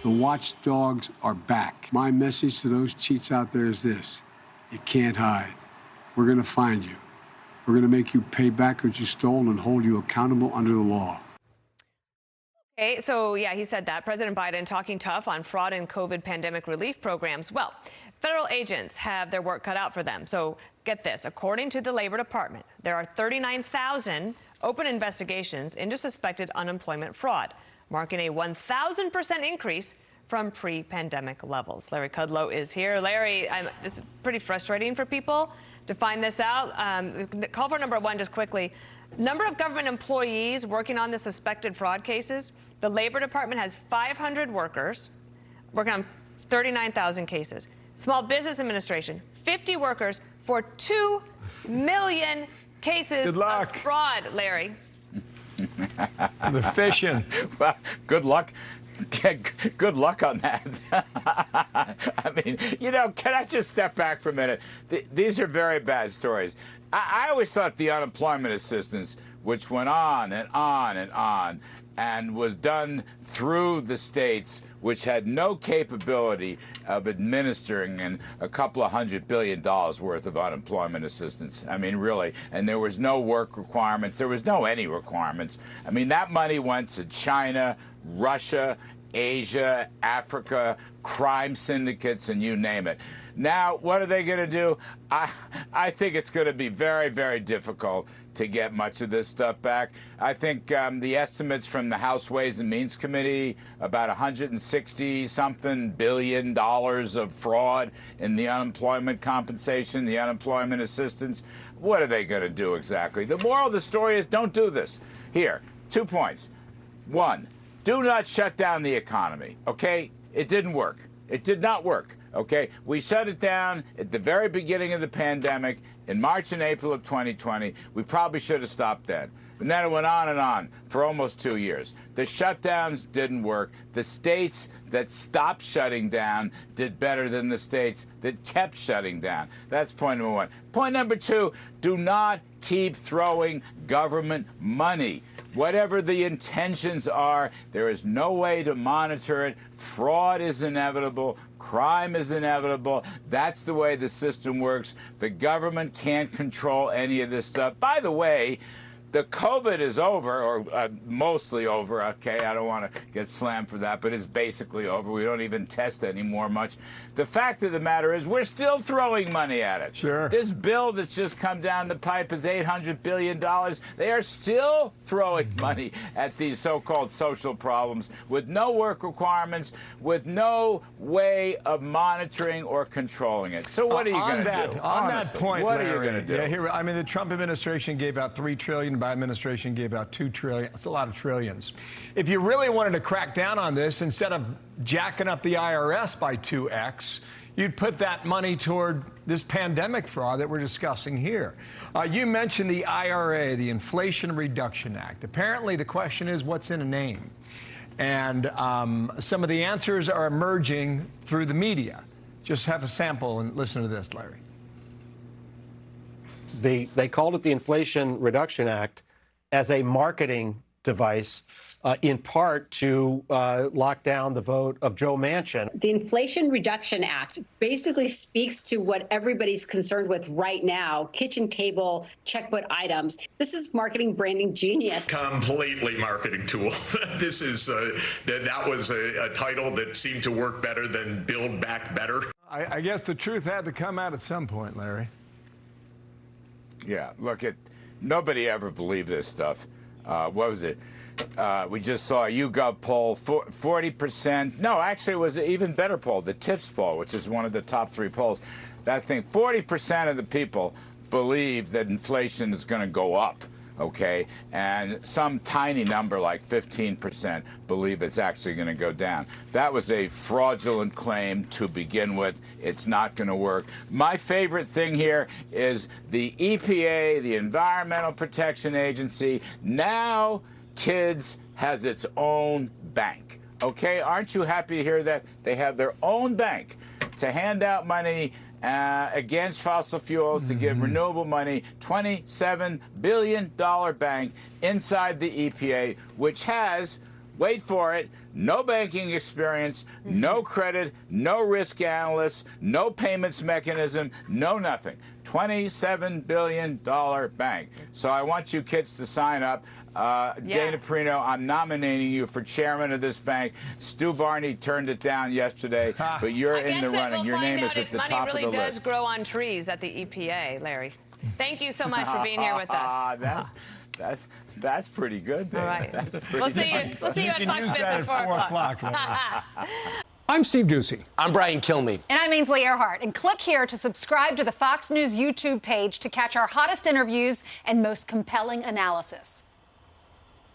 The watchdogs are back. My message to those cheats out there is this: you can't hide. We're going to find you. We're going to make you pay back what you stole and hold you accountable under the law. Okay, so yeah, he said that. President Biden talking tough on fraud and COVID pandemic relief programs. Well, federal agents have their work cut out for them. So get this, according to the Labor Department, there are 39,000 open investigations into suspected unemployment fraud, marking a 1,000% increase from pre-pandemic levels. Larry Kudlow is here. Larry, this is pretty frustrating for people to find this out. Call for number one, just quickly. Number of government employees working on the suspected fraud cases. The Labor Department has 500 workers working on 39,000 cases. Small Business Administration, 50 workers for 2 million cases of fraud, Larry. The fishing. Well, good luck. Good luck on that. I mean, you know, can I just step back for a minute? These are very bad stories. I always thought the unemployment assistance, which went on and on and on, and was done through the states, which had no capability of administering a couple of $100 billion worth of unemployment assistance. I mean, really. And there was no work requirements. There was no any requirements. I mean, that money went to China, Russia, Asia, Africa, crime syndicates, and you name it. Now, what are they going to do? I think it's going to be very, very difficult to get much of this stuff back. I think the estimates from the House Ways and Means Committee, about $160-something billion of fraud in the unemployment compensation, the unemployment assistance. What are they going to do exactly? The moral of the story is don't do this. Here, 2 points. One, do not shut down the economy, okay? It didn't work. It did not work, okay? We shut it down at the very beginning of the pandemic in March and April of 2020. We probably should have stopped then. And then it went on and on for almost 2 years. The shutdowns didn't work. The states that stopped shutting down did better than the states that kept shutting down. That's point number one. Point number two, do not keep throwing government money. Whatever the intentions are, there is no way to monitor it. Fraud is inevitable. Crime is inevitable. That's the way the system works. The government can't control any of this stuff. By the way, the COVID is over, or mostly over, okay? I don't want to get slammed for that, but it's basically over. We don't even test anymore much. The fact of the matter is we're still throwing money at it. Sure. This bill that's just come down the pipe is $800 billion. They are still throwing money at these so-called social problems with no work requirements, with no way of monitoring or controlling it. So what are you going to do? On that point, what Larry, are you going to do? Yeah, here, I mean, the Trump administration gave out $3 trillion. Biden administration gave out $2 trillion. That's a lot of trillions. If you really wanted to crack down on this, instead of jacking up the IRS by 2x, you'd put that money toward this pandemic fraud that we're discussing here. You mentioned the IRA, the Inflation Reduction Act. Apparently, the question is, what's in a name? And some of the answers are emerging through the media. Just have a sample and listen to this, Larry. They called it the Inflation Reduction Act as a marketing device, in part to lock down the vote of Joe Manchin. The Inflation Reduction Act basically speaks to what everybody's concerned with right now, kitchen table checkbook items. This is marketing branding genius. Completely marketing tool. This is that was a title that seemed to work better than Build Back Better. I guess the truth had to come out at some point, Larry. Yeah, look, nobody ever believed this stuff. What was it? We just saw a YouGov poll, 40%. No, actually, it was an even better poll, the TIPS poll, which is one of the top 3 polls. That thing, 40% of the people believe that inflation is going to go up, okay? And some tiny number, like 15%, believe it's actually going to go down. That was a fraudulent claim to begin with. It's not going to work. My favorite thing here is the EPA, the Environmental Protection Agency, now Kids has its own bank. Okay, aren't you happy to hear that? They have their own bank to hand out money against fossil fuels, to give renewable money, $27 billion bank inside the EPA, which has wait for it, no banking experience, no credit, no risk analysts, no payments mechanism, no nothing. $27 billion bank. So I want you kids to sign up. Dana Perino, I'm nominating you for chairman of this bank. Stu Varney turned it down yesterday, but you're in the running. Your name is at the top of the list. Money really does grow on trees at the EPA, Larry. Thank you so much for being here with us. That's pretty good, Dana. All right. We'll see you at Fox Business 4 o'clock. I'm Steve Ducey. I'm Brian Kilmeade. And I'm Ainsley Earhart. And click here to subscribe to the Fox News YouTube page to catch our hottest interviews and most compelling analysis.